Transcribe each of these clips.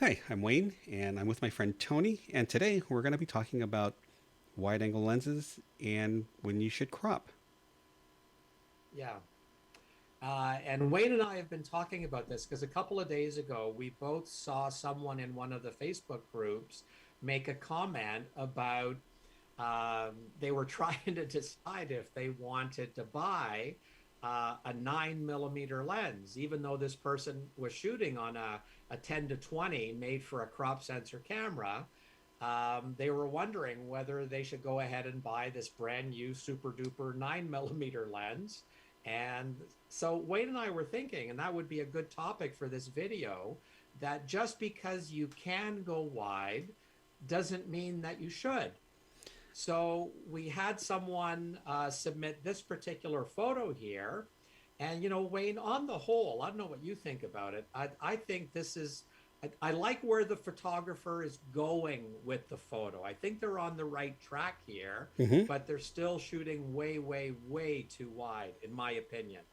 Hi, I'm Wayne, and I'm with my friend Tony, and today we're going to be talking about wide angle lenses and when you should crop. Yeah. And Wayne and I have been talking about this because a couple of days ago, we both saw someone in one of the Facebook groups make a comment about they were trying to decide if they wanted to buy a 9 millimeter lens, even though this person was shooting on a 10 to 20 made for a crop sensor camera. They were wondering whether they should go ahead and buy this brand new super duper 9 millimeter lens. And so Wayne and I were thinking, and that would be a good topic for this video, that just because you can go wide doesn't mean that you should. So we had someone submit this particular photo here. And, Wayne, on the whole, I don't know what you think about it. I think this is, I like where the photographer is going with the photo. I think they're on the right track here, Mm-hmm. but they're still shooting way, way, way too wide, in my opinion.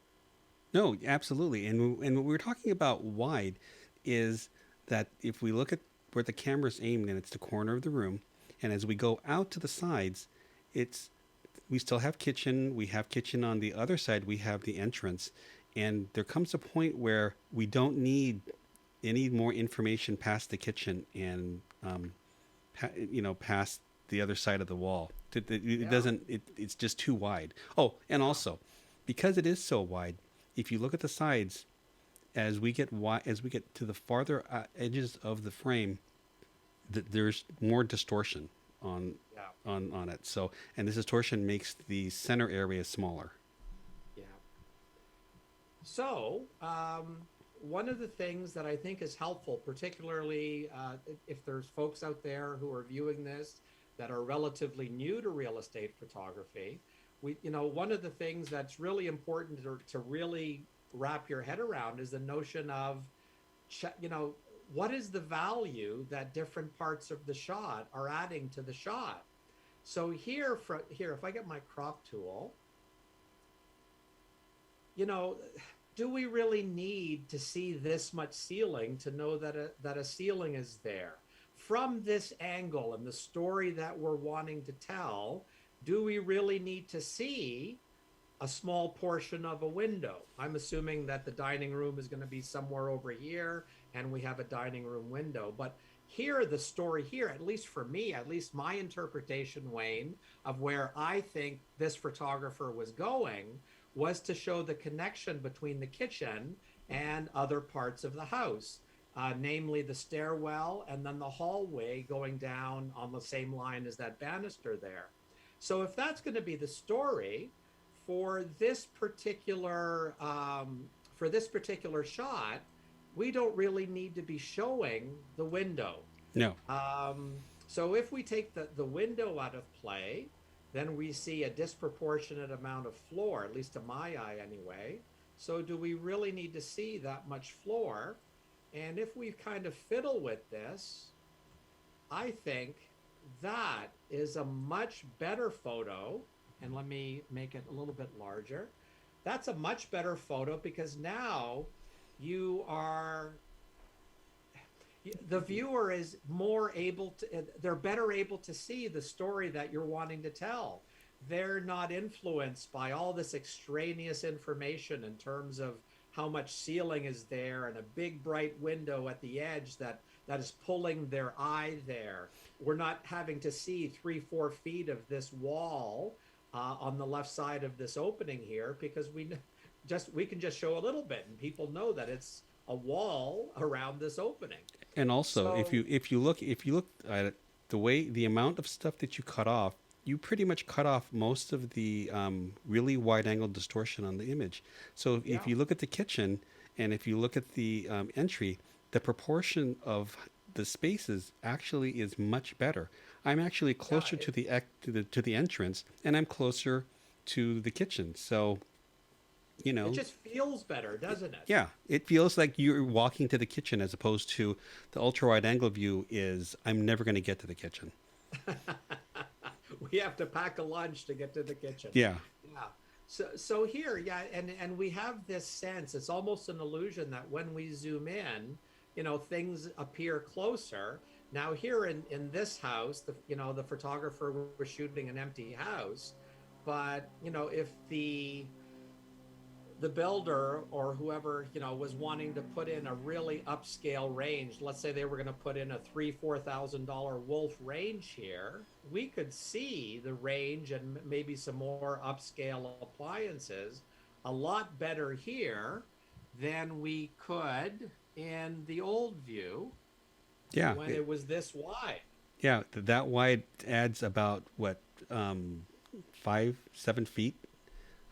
No, absolutely. And what we're talking about wide is that if we look at where the camera's aimed and it's the corner of the room, and as we go out to the sides, it's we still have kitchen. We have kitchen on the other side. We have the entrance, and there comes a point where we don't need any more information past the kitchen and past the other side of the wall. It Yeah, doesn't. It's just too wide. Oh, and yeah, also, because it is so wide, if you look at the sides, as we get to the farther edges of the frame, there's more distortion on yeah, on it. So, and this distortion makes the center area smaller. yeah. So, one of the things that I think is helpful, particularly if there's folks out there who are viewing this that are relatively new to real estate photography, one of the things that's really important to really wrap your head around is the notion of, you know, what is the value that different parts of the shot are adding to the shot? So here, if I get my crop tool, you know, do we really need to see this much ceiling to know that a ceiling is there? From this angle and the story that we're wanting to tell, do we really need to see a small portion of a window? I'm assuming that the dining room is going to be somewhere over here and we have a dining room window. But here, the story here, at least for me, at least my interpretation, Wayne, of where I think this photographer was going was to show the connection between the kitchen and other parts of the house, namely the stairwell and then the hallway going down on the same line as that banister there. So if that's going to be the story for this particular shot, we don't really need to be showing the window. No, So if we take the window out of play, then we see a disproportionate amount of floor, at least to my eye anyway. So do we really need to see that much floor? And if we kind of fiddle with this, I think that is a much better photo. And let me make it a little bit larger. That's a much better photo because now you are the viewer is more able to, they're better able to see the story that you're wanting to tell. They're not influenced by all this extraneous information in terms of how much ceiling is there and a big bright window at the edge that is pulling their eye there. We're not having to see 3 4 feet of this wall on the left side of this opening here because we can just show a little bit and people know that it's a wall around this opening. and also So if you look at it, the amount of stuff that you cut off, you pretty much cut off most of the really wide angle distortion on the image. So if yeah, you look at the kitchen and if you look at the entry, the proportion of the spaces actually is much better. I'm actually yeah, closer to the entrance, and I'm closer to the kitchen. So you it know, just feels better, doesn't it? yeah, it feels like you're walking to the kitchen as opposed to the ultra wide angle view is I'm never going to get to the kitchen. We have to pack a lunch to get to the kitchen. Yeah. Yeah. So here, yeah, and we have this sense. It's almost an illusion that when we zoom in, things appear closer. Now here in this house, the photographer was shooting an empty house, but if the builder or whoever was wanting to put in a really upscale range, let's say they were going to put in a $3,000-4,000 Wolf range here, we could see the range and maybe some more upscale appliances a lot better here than we could in the old view Yeah, when it was this wide. yeah, that wide adds about what, 5, 7 feet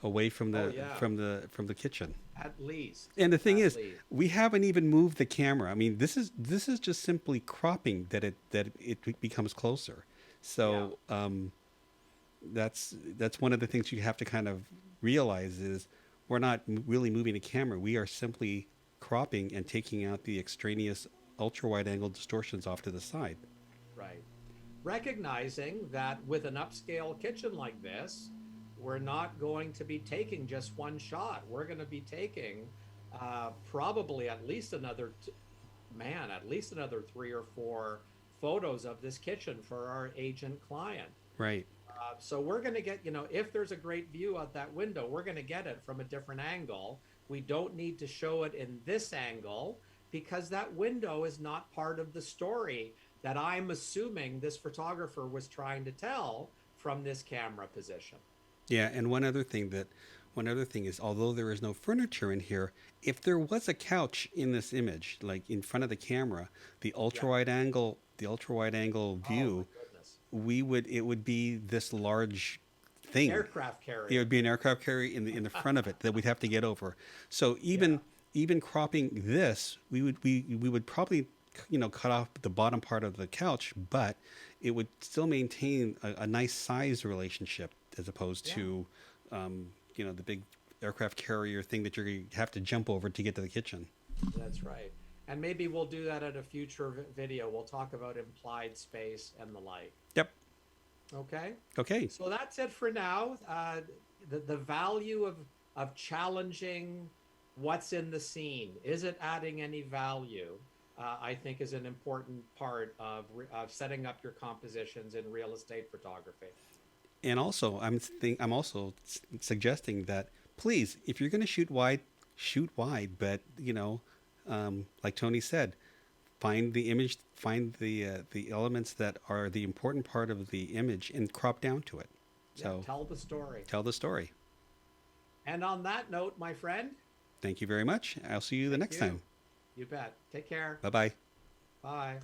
away from Oh the yeah, kitchen. at least, And the thing at is, least. we haven't even moved the camera. I mean, this is just simply cropping that it becomes closer. Yeah, So that's one of the things you have to kind of realize is we're not really moving the camera. We are simply cropping and taking out the extraneous ultra wide angle distortions off to the side. right. Recognizing that with an upscale kitchen like this, we're not going to be taking just one shot. We're going to be taking probably at least another 3 or 4 photos of this kitchen for our agent client. Right. So we're going to get, if there's a great view out that window, we're going to get it from a different angle. We don't need to show it in this angle because that window is not part of the story that I'm assuming this photographer was trying to tell from this camera position. Yeah, and one other thing is, although there is no furniture in here, if there was a couch in this image, like in front of the camera, Yeah. the ultra wide angle Oh my view, goodness. it would be this large thing. Aircraft It carrier. would be an aircraft carrier in the front of it that we'd have to get over. So Yeah. even cropping this, we would probably cut off the bottom part of the couch, but it would still maintain a nice size relationship as opposed Yeah. to the big aircraft carrier thing that you're going to have to jump over to get to the kitchen. That's right. And maybe we'll do that at a future video. We'll talk about implied space and the like. Yep. Okay. Okay. So that's it for now. The value of challenging what's in the scene. Is it adding any value? I think is an important part of setting up your compositions in real estate photography. And also, I'm also suggesting that please, if you're going to shoot wide. But like Tony said, find the elements that are the important part of the image and crop down to it. Yeah, So tell the story. tell the story. And on that note, my friend, Thank you very much. I'll see you the thank next you. time. You bet. Take care. Bye bye. Bye.